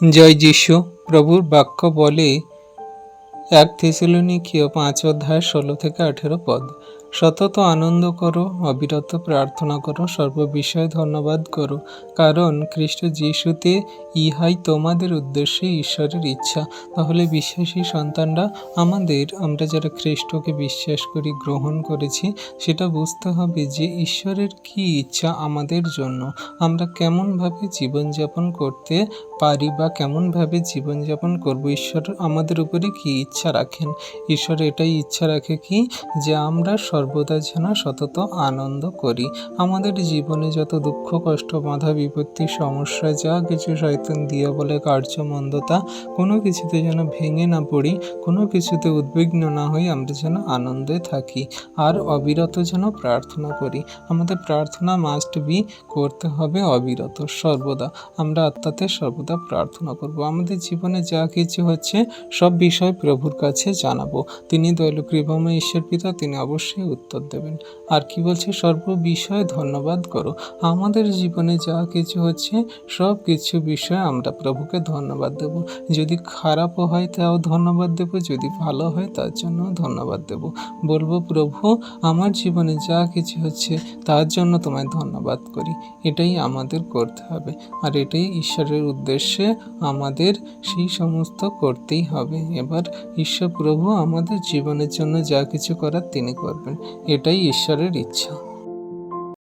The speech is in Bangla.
জয় যিশু। প্রভুর বাক্য বলে 1 থেসেলনিকীয় 5:16-18 সতত আনন্দ করো, অবিরত প্রার্থনা করো, সর্ববিষয়ে ধন্যবাদ করো, কারণ খ্রিস্ট যিশুতে ইহাই তোমাদের উদ্দেশ্যে ঈশ্বরের ইচ্ছা। তাহলে বিশ্বাসী সন্তানরা আমরা যারা খ্রিস্টকে বিশ্বাস করি, গ্রহণ করেছি, সেটা বুঝতে হবে যে ঈশ্বরের কি ইচ্ছা আমাদের জন্য। আমরা কেমনভাবে জীবনযাপন করতে পারি বা কেমনভাবে জীবনযাপন করব, ঈশ্বর আমাদের উপরে কি ইচ্ছা রাখেন। ঈশ্বর এটাই ইচ্ছা রাখে কি, যে আমরা সর্বদা যেন সতত আনন্দ করি। আমাদের জীবনে যত দুঃখ, কষ্ট, বাধা, বিপত্তি, সমস্যা, যা কিছু শয়তান দিয়ে বলে কার্যমন্দতা, কোনো কিছুতে যেন ভেঙে না পড়ি, কোনো কিছুতে উদ্বিগ্ন না হই, আমরা যেন আনন্দে থাকি আর অবিরত যেন প্রার্থনা করি। আমাদের প্রার্থনা মাস্ট বি করতে হবে অবিরত, সর্বদা। আমরা আত্মাতে সর্বদা প্রার্থনা করব। আমাদের জীবনে যা কিছু হচ্ছে সব বিষয় প্রভুর কাছে জানাবো। তিনি দয়ালু কৃপাময় ঈশ্বর পিতা, তিনি অবশ্যই উত্তর দেবেন। আর কি বলছে, সর্ব বিষয়ে ধন্যবাদ করো। আমাদের জীবনে যা কিছু হচ্ছে সব কিছু বিষয়ে আমরা প্রভুকে ধন্যবাদ দেব। যদি খারাপও হয় তাও ধন্যবাদ দেব, যদি ভালো হয় তার জন্য ধন্যবাদ দেব। বলবো, প্রভু আমার জীবনে যা কিছু হচ্ছে তার জন্য তোমায় ধন্যবাদ করি। এটাই আমাদের করতে হবে, আর এটাই ঈশ্বরের উদ্দেশ্যে আমাদের সেই সমস্ত করতেই হবে। এবার ঈশ্বর প্রভু আমাদের জীবনের জন্য যা কিছু করার তিনি করবেন, এটাই ঈশ্বরের ইচ্ছা।